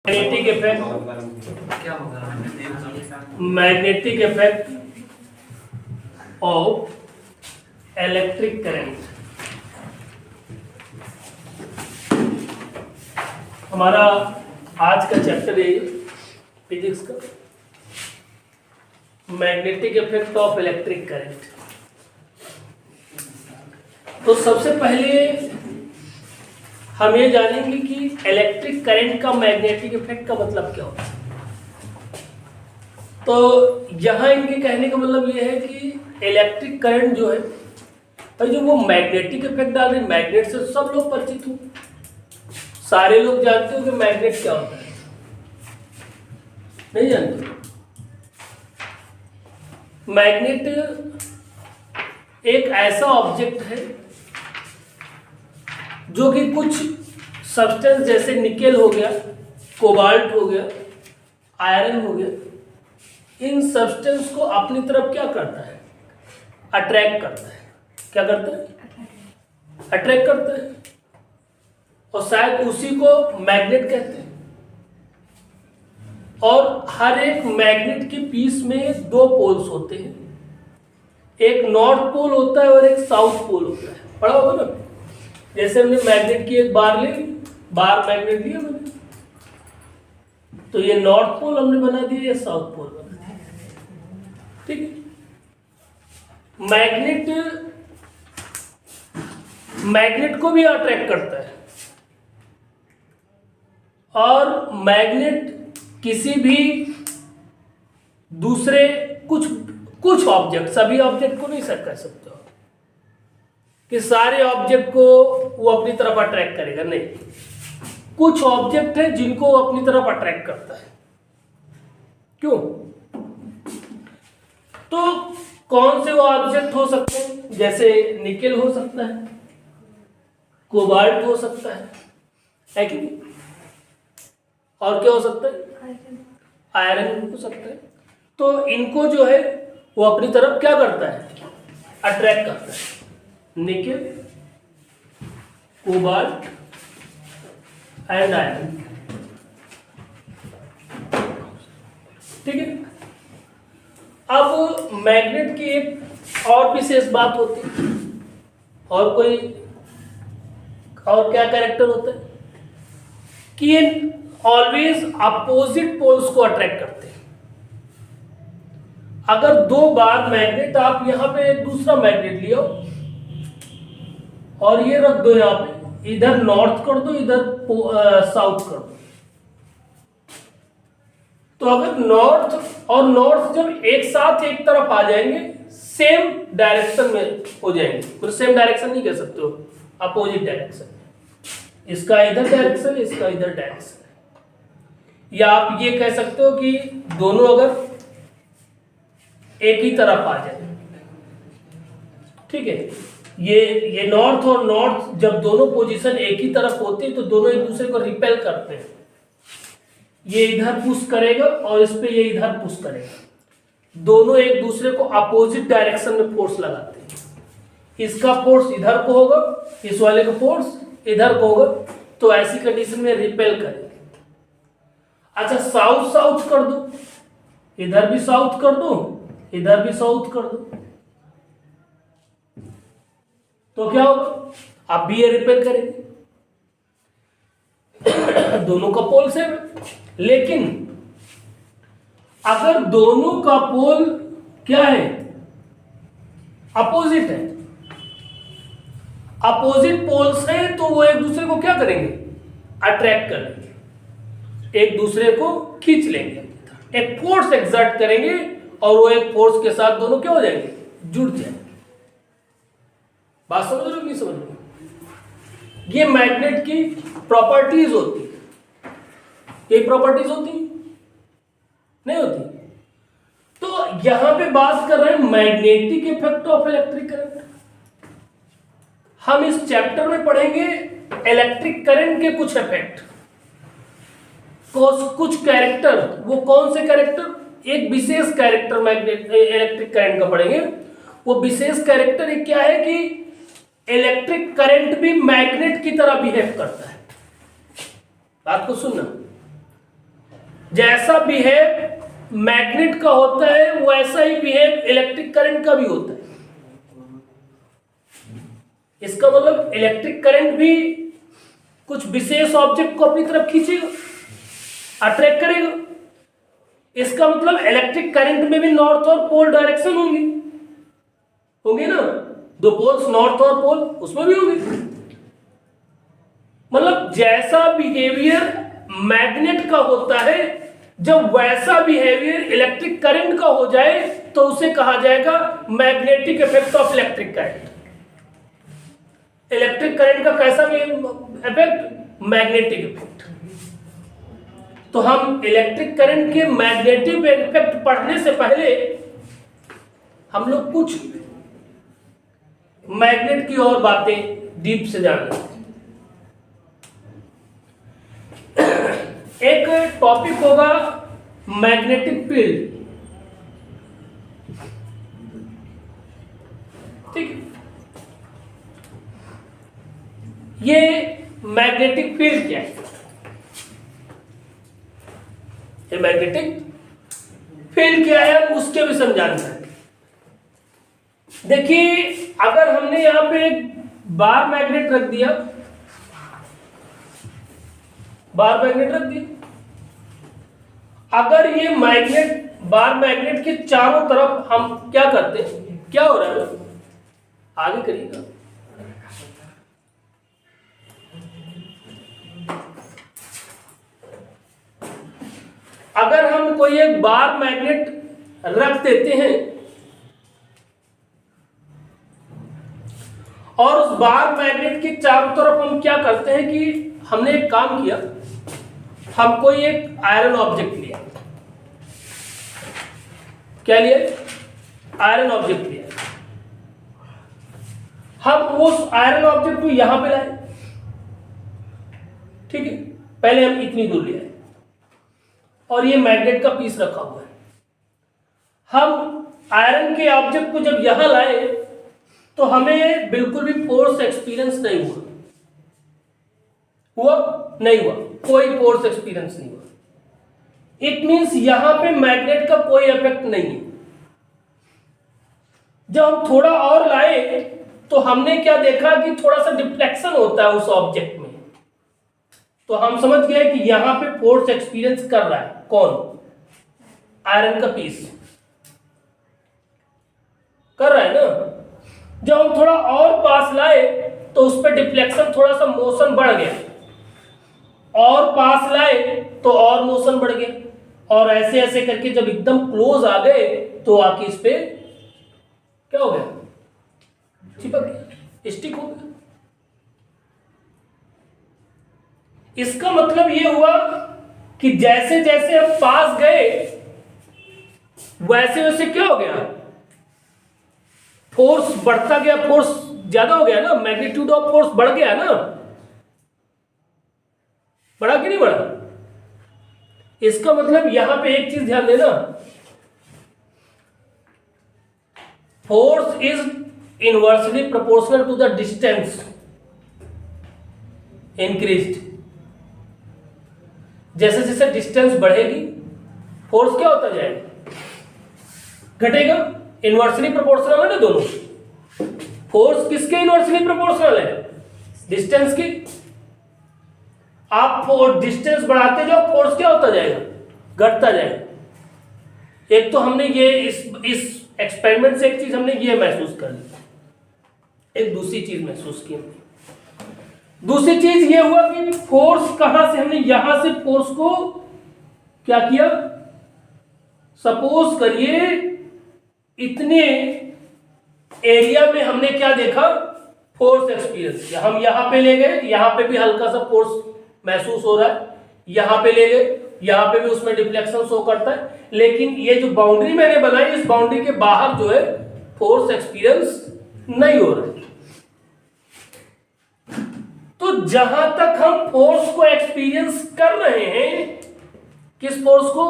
Magnetic effect क्या होगा? Magnetic effect of electric current. हमारा आज का चैप्टर है फिजिक्स का, magnetic effect of electric current. तो सबसे पहले हम ये जानेंगे कि इलेक्ट्रिक करंट का मैग्नेटिक इफेक्ट का मतलब क्या होता है। तो यहाँ इनके कहने का मतलब ये है कि इलेक्ट्रिक करंट जो है, तो जो वो मैग्नेटिक इफेक्ट डाल रहे, मैग्नेट से सब लोग परिचित हो, सारे लोग जानते हो कि मैग्नेट क्या होता है, नहीं जानते? मैग्नेट एक ऐसा ऑब्जेक्ट है जो कि कुछ सब्सटेंस जैसे निकेल हो गया, कोबाल्ट हो गया, आयरन हो गया, इन सब्सटेंस को अपनी तरफ क्या करता है? अट्रैक्ट करता है। क्या करता है? अट्रैक्ट करता है, और शायद उसी को मैग्नेट कहते हैं। और हर एक मैग्नेट की पीस में दो पोल्स होते हैं, एक नॉर्थ पोल होता है और एक साउथ पोल होता है। पढ़ा होगा ना? जैसे हमने मैग्नेट की एक बार ली, बार मैग्नेट लिया मैंने, तो ये नॉर्थ पोल हमने बना दिया, ये साउथ पोल बना दिया। ठीक है? मैग्नेट को भी अट्रैक्ट करता है, और मैग्नेट किसी भी दूसरे कुछ ऑब्जेक्ट, सभी ऑब्जेक्ट को नहीं कह सकते हो कि सारे ऑब्जेक्ट को वो अपनी तरफ अट्रैक्ट करेगा, नहीं। कुछ ऑब्जेक्ट है जिनको वो अपनी तरफ अट्रैक्ट करता है। क्यों? तो कौन से वो ऑब्जेक्ट हो सकते हैं? जैसे निकेल हो सकता है, कोबाल्ट हो सकता है कि नहीं? और क्या हो सकता है? आयरन हो सकता है। तो इनको जो है वो अपनी तरफ क्या करता है? अट्रैक्ट करता है। Nickel, cobalt and iron. ठीक है? अब मैग्नेट की एक और विशेष बात होती है, और कोई और क्या कैरेक्टर होता है कि ये ऑलवेज अपोजिट पोल्स को अट्रैक्ट करते हैं। अगर दो बार मैग्नेट, आप यहां पे एक दूसरा मैग्नेट लियो और ये रख दो यहां पे, इधर नॉर्थ कर दो, इधर साउथ कर दो, तो अगर नॉर्थ और नॉर्थ जब एक साथ एक तरफ आ जाएंगे, सेम डायरेक्शन में हो जाएंगे, तो सेम डायरेक्शन नहीं कह सकते हो, अपोजिट डायरेक्शन। इसका इधर डायरेक्शन, इसका इधर डायरेक्शन, या आप ये कह सकते हो कि दोनों अगर एक ही तरफ आ जाए। ठीक है? ये नॉर्थ और नॉर्थ जब दोनों पोजीशन एक ही तरफ होती है तो दोनों एक दूसरे को रिपेल करते हैं। ये इधर पुश करेगा और इस पे ये इधर पुश करेगा, दोनों एक दूसरे को अपोजिट डायरेक्शन में फोर्स लगाते हैं। इसका फोर्स इधर को होगा, इस वाले का फोर्स इधर को होगा, तो ऐसी कंडीशन में रिपेल करेंगे। अच्छा, साउथ साउथ कर दो, इधर भी साउथ कर दो, इधर भी साउथ कर दो, तो क्या होगा? आप भी ये रिपेल करेंगे, दोनों का पोल सेम है। लेकिन अगर दोनों का पोल क्या है? अपोजिट है, अपोजिट पोल्स है, तो वो एक दूसरे को क्या करेंगे? अट्रैक्ट करेंगे, एक दूसरे को खींच लेंगे, एक फोर्स एक्सर्ट करेंगे, और वो एक फोर्स के साथ दोनों क्या हो जाएंगे? जुड़ जाएंगे। बात समझ रहे हो कि नहीं समझ रहे हो? ये मैग्नेट की प्रॉपर्टीज होती है। ये प्रॉपर्टीज होती नहीं होती? तो यहां पे बात कर रहे हैं magnetic effect of electric current. हम इस चैप्टर में पढ़ेंगे इलेक्ट्रिक करंट के कुछ इफेक्ट, कुछ कैरेक्टर। वो कौन से कैरेक्टर? एक विशेष कैरेक्टर मैग्नेट इलेक्ट्रिक करंट का पढ़ेंगे। वो विशेष कैरेक्टर क्या है कि इलेक्ट्रिक करंट भी मैग्नेट की तरह बिहेव करता है। बात को सुनना, जैसा बिहेव मैग्नेट का होता है वैसा ही बिहेव इलेक्ट्रिक करंट का भी होता है। इसका मतलब इलेक्ट्रिक करंट भी कुछ विशेष ऑब्जेक्ट को अपनी तरफ खींचेगा, अट्रैक्ट करेगा। इसका मतलब इलेक्ट्रिक करंट में भी नॉर्थ और पोल डायरेक्शन होंगी ना, दो पोल्स नॉर्थ और पोल, उसमें भी होंगी। मतलब जैसा बिहेवियर मैग्नेट का होता है, जब वैसा बिहेवियर इलेक्ट्रिक करंट का हो जाए तो उसे कहा जाएगा magnetic effect of electric current. Electric current का कैसा इफेक्ट? Magnetic effect. तो हम इलेक्ट्रिक करंट के मैग्नेटिक इफेक्ट पढ़ने से पहले हम लोग कुछ मैग्नेट की और बातें डीप से जान लेते हैं। एक टॉपिक होगा मैग्नेटिक फील्ड, ठीक। ये मैग्नेटिक फील्ड क्या है? ये मैग्नेटिक फील्ड क्या है उसके भी समझाना है। देखिए, अगर हमने यहां पे एक बार मैग्नेट रख दिया, बार मैग्नेट रख दिया, अगर ये मैग्नेट बार मैग्नेट के चारों तरफ हम क्या करते हैं, क्या हो रहा है? आगे करिएगा। अगर हम कोई एक बार मैग्नेट रख देते हैं और उस बार मैग्नेट के चारों तरफ हम क्या करते हैं कि हमने एक काम किया, हम कोई एक आयरन ऑब्जेक्ट लिया। क्या लिया? आयरन ऑब्जेक्ट लिया। हम उस आयरन ऑब्जेक्ट को यहां पे लाए, ठीक है। पहले हम इतनी दूर ले आए और ये मैग्नेट का पीस रखा हुआ है। हम आयरन के ऑब्जेक्ट को जब यहां लाए तो हमें बिल्कुल भी फोर्स एक्सपीरियंस नहीं हुआ, नहीं हुआ, कोई फोर्स एक्सपीरियंस नहीं हुआ। इट मींस यहां पे मैग्नेट का कोई इफेक्ट नहीं है। जब हम थोड़ा और लाए तो हमने क्या देखा कि थोड़ा सा डिफ्लेक्शन होता है उस ऑब्जेक्ट में। तो हम समझ गए कि यहां पे फोर्स एक्सपीरियंस कर रहा है कौन? आयरन का पीस कर रहा है ना। जब हम थोड़ा और पास लाए तो उस पर डिफ्लेक्शन, थोड़ा सा मोशन बढ़ गया, और पास लाए तो और मोशन बढ़ गया, और ऐसे ऐसे करके जब एकदम क्लोज आ गए तो आके इस पे क्या हो गया? चिपक गया, स्टिक हो गया। इसका मतलब ये हुआ कि जैसे जैसे हम पास गए वैसे वैसे क्या हो गया? फोर्स बढ़ता गया, फोर्स ज्यादा हो गया ना, मैग्नीट्यूड ऑफ फोर्स बढ़ गया ना। बढ़ा कि नहीं बढ़ा? इसका मतलब यहां पे एक चीज ध्यान देना, force is inversely proportional to the distance increased. जैसे जैसे डिस्टेंस बढ़ेगी फोर्स क्या होता जाएगा? घटेगा। इनवर्सली प्रोपोर्शनल है ना दोनों। फोर्स किसके इनवर्सली प्रोपोर्शनल है? डिस्टेंस की। आप डिस्टेंस बढ़ाते जाओ, फोर्स क्या होता जाएगा? घटता जाएगा। एक तो हमने ये इस एक्सपेरिमेंट से एक चीज हमने ये महसूस कर ली, एक दूसरी चीज महसूस की हमने। दूसरी चीज ये हुआ कि फोर्स कहां से, हमने यहां से फोर्स को क्या किया? सपोज करिए इतने एरिया में हमने क्या देखा? Force experience. हम यहां पे ले गए, यहां पे भी हल्का सा फोर्स महसूस हो रहा है, यहां पे ले गए, यहां पे भी उसमें डिफ्लेक्शन शो करता है, लेकिन ये जो बाउंड्री मैंने बनाई, इस बाउंड्री के बाहर जो है फोर्स एक्सपीरियंस नहीं हो रहा है। तो जहां तक हम फोर्स को एक्सपीरियंस कर रहे हैं, किस फोर्स को?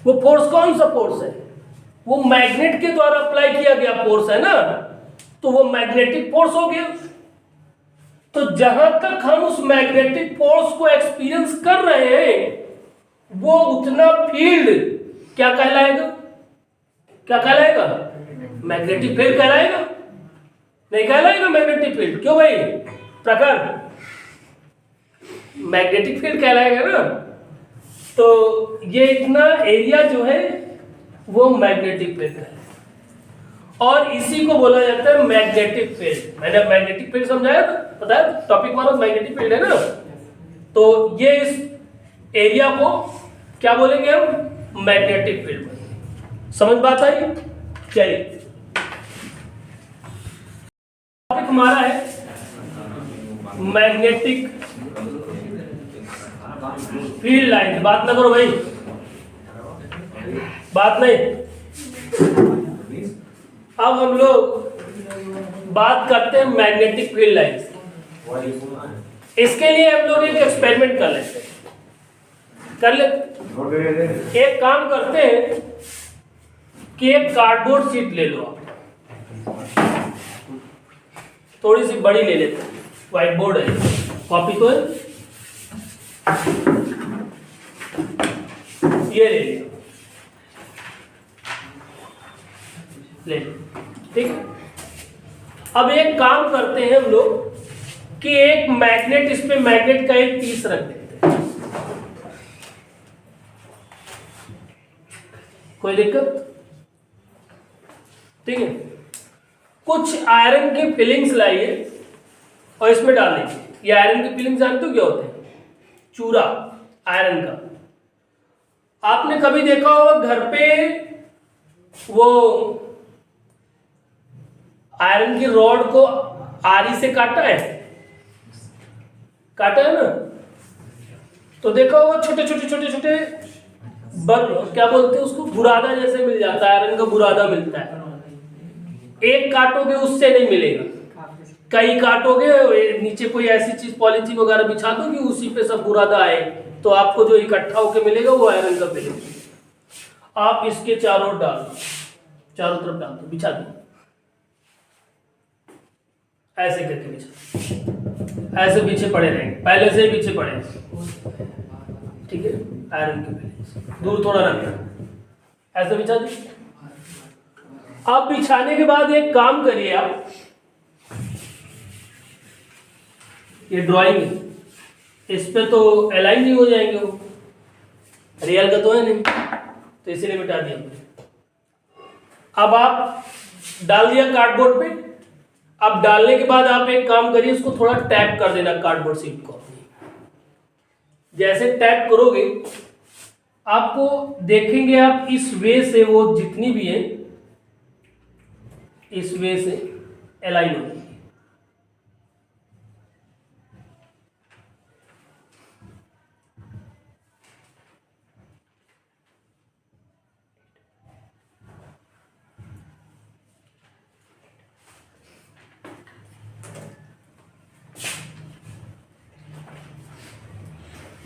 वो फोर्स कौन सा फोर्स है? वो मैग्नेट के द्वारा अप्लाई किया गया फोर्स है ना, तो वो मैग्नेटिक फोर्स हो गया। तो जहां तक हम उस मैग्नेटिक फोर्स को एक्सपीरियंस कर रहे हैं वो उतना फील्ड क्या कहलाएगा, क्या कहलाएगा, मैग्नेटिक फील्ड कहलाएगा, नहीं कहलाएगा मैग्नेटिक फील्ड। क्यों भाई प्रखर, मैग्नेटिक फील्ड कहलाएगा ना। तो ये इतना एरिया जो है वो मैग्नेटिक फील्ड है और इसी को बोला जाता है मैग्नेटिक फील्ड। मैंने मैग्नेटिक फील्ड समझाया था, पता है टॉपिक हमारा मैग्नेटिक फील्ड है ना। तो ये इस एरिया को क्या बोलेंगे हम, मैग्नेटिक फील्ड बोलेंगे। समझ बात आई। चलिए टॉपिक हमारा है मैग्नेटिक फील्ड लाइन। बात ना करो भाई, बात नहीं। अब हम लोग बात करते हैं मैग्नेटिक फील्ड लाइन। इसके लिए हम लोग एक एक्सपेरिमेंट कर लेते हैं, कर ले। एक काम करते हैं कि एक कार्डबोर्ड शीट ले लो आप, थोड़ी सी बड़ी ले लेते हैं, व्हाइट बोर्ड है, कॉपी तो है, ये ले लिया, ले, ठीक है। अब एक काम करते हैं हम लोग कि एक मैग्नेट, इस पे मैग्नेट का एक पीस रख देते हैं, कोई दिक्कत, ठीक है। कुछ आयरन की फिलिंग्स लाइए और इसमें डाल दीजिए। ये आयरन की फिलिंग्स जानते हो क्या होते हैं, चूरा आयरन का। आपने कभी देखा होगा घर पे वो आयरन की रॉड को आरी से काटा है, काटा है ना। तो देखा होगा छोटे छोटे छोटे छोटे क्या बोलते हैं उसको, बुरादा जैसे मिल जाता है, आयरन का बुरादा मिलता है। एक काटोगे उससे नहीं मिलेगा, कई काटोगे, नीचे कोई ऐसी चीज पॉलीथीन वगैरह बिछा दो कि उसी पे सब बुरादा आए, तो आपको जो इकट्ठा होके मिलेगा वो आयरन का फिलिंग। आप इसके चारों ओर डाल दो, चारों तरफ डाल दो, बिछा दो, ऐसे करके बिछा, ऐसे पीछे पड़े रहेंगे, पहले से ही पीछे पड़े हैं, ठीक है। आयरन के फिलिंग्स दूर थोड़ा रखना, ऐसे बिछा दीजिए। अब बिछाने के बाद एक काम करिए आप, ये ड्राइंग है, इस पे तो अलाइन नहीं हो जाएंगे वो, रियल का तो है नहीं, तो इसीलिए मिटा दिया। अब आप डाल दिया कार्डबोर्ड पे। अब डालने के बाद आप एक काम करिए, इसको थोड़ा टैप कर देना कार्डबोर्ड शीट को। जैसे टैप करोगे आपको देखेंगे आप इस वे से वो जितनी भी है इस वे से अलाइन हो जाएगी।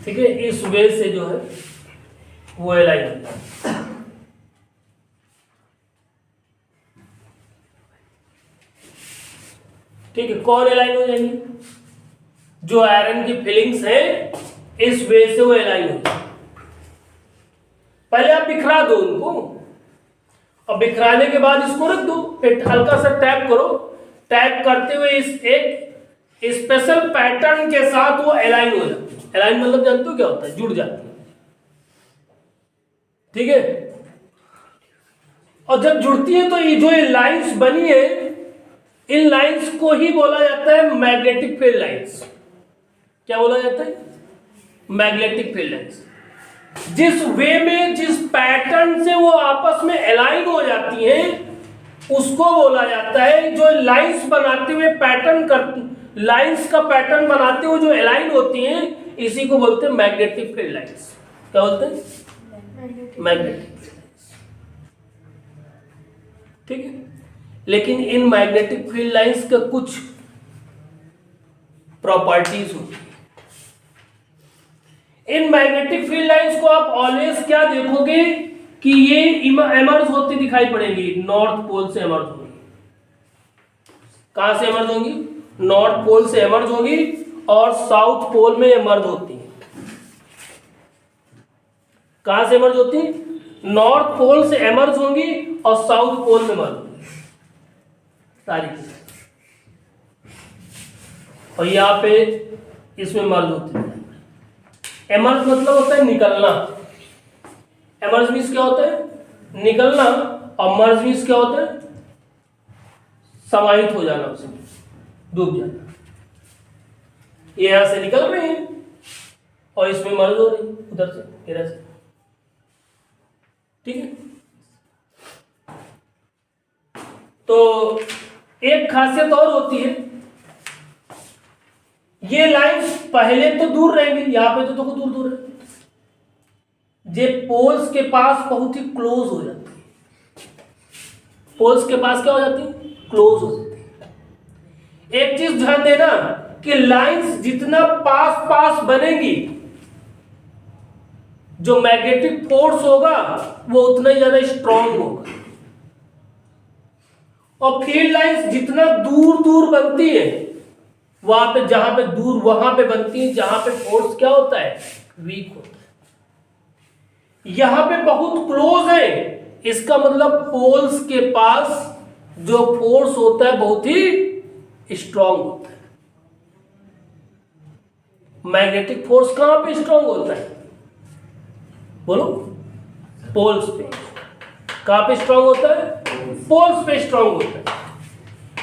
ठीक है, इस वे से जो है वो अलाइन हो जाएगा। ठीक है, कौन अलाइन हो जाएंगे, जो आयरन की फिलिंग्स है इस वे से वो अलाइन हो जाएंगे। पहले आप बिखरा दो उनको, और बिखराने के बाद इसको रख दो, फिर हल्का सा टैप करो, टैप करते हुए इस एक स्पेशल पैटर्न के साथ वो अलाइन हो जाती है। अलाइन मतलब जानते हो क्या होता है, जुड़ जाती है, ठीक है। और जब जुड़ती है तो ये जो ये लाइंस बनी है, इन लाइंस को ही बोला जाता है मैग्नेटिक फील्ड लाइंस। क्या बोला जाता है, मैग्नेटिक फील्ड लाइंस। जिस वे में, जिस पैटर्न से वो आपस में अलाइन हो जाती हैं, उसको बोला जाता है, जो लाइंस बनाते हुए पैटर्न कर, लाइंस का पैटर्न बनाते हुए जो अलाइन होती हैं, इसी को बोलते हैं मैग्नेटिक फील्ड लाइंस। क्या बोलते हैं, मैग्नेटिक फील्ड लाइंस, ठीक है। लेकिन इन मैग्नेटिक फील्ड लाइंस का कुछ प्रॉपर्टीज होती है। इन मैग्नेटिक फील्ड लाइंस को आप ऑलवेज क्या देखोगे कि ये एमर्ज होती दिखाई पड़ेगी, नॉर्थ पोल से एमर्ज होंगी। कहां से एमर्ज होंगी, नॉर्थ पोल से एमर्ज होगी और साउथ पोल में एमर्ज होती है। कहां से एमर्ज होती है? नॉर्थ पोल से एमर्ज होंगी और साउथ पोल में मर्ज होंगी सारी चीजें, और यहाँ पे इसमें मर्ज होती है। एमर्ज मतलब होता है निकलना, एमर्ज मीन्स क्या होता है? निकलना, और मर्ज मीन्स क्या होता है? समाहित हो जाना, उसमें डूब जाना। ये यहां से निकल रहे हैं और इसमें मर्ज हो रही उधर से, इधर से, ठीक है। तो एक खासियत और होती है, ये लाइंस पहले तो दूर रहेंगी, यहां पे तो देखो दूर दूर है, ये पोल्स के पास बहुत ही क्लोज हो जाती है। पोल्स के पास क्या हो जाती है? क्लोज हो जाती है। एक चीज ध्यान देना कि लाइंस जितना पास पास बनेगी, जो मैग्नेटिक फोर्स होगा वो उतना ही ज्यादा स्ट्रांग होगा, और फील्ड लाइंस जितना दूर दूर बनती है, वहां पे जहां पे दूर वहां पे बनती है जहां पे फोर्स क्या होता है? वीक होता है। यहां पे बहुत क्लोज है, इसका मतलब पोल्स के पास जो फोर्स होता है बहुत ही स्ट्रांग होता है। मैग्नेटिक फोर्स कहां पे स्ट्रांग होता है? बोलो। पोल्स पे। कहां पे स्ट्रांग होता है? पोल्स पे स्ट्रांग होता है।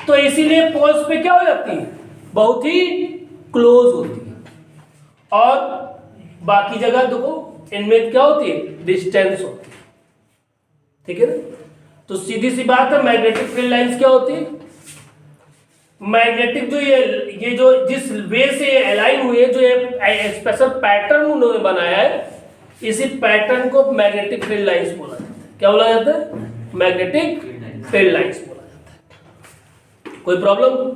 तो इसीलिए पोल्स पे क्या हो जाती है? बहुत ही क्लोज होती है, और बाकी जगह देखो इनमें क्या होती है? डिस्टेंस होती है, ठीक है ना। तो सीधी सी बात है, मैग्नेटिक फील्ड लाइंस क्या होती है? मैग्नेटिक जो ये जो जिस वे से अलाइन हुई है, जो ये स्पेशल पैटर्न उन्होंने बनाया है, इसी पैटर्न को मैग्नेटिक फील्ड लाइंस बोला जाता है। क्या बोला जाता है? मैग्नेटिक फील्ड लाइंस बोला जाता है। कोई प्रॉब्लम?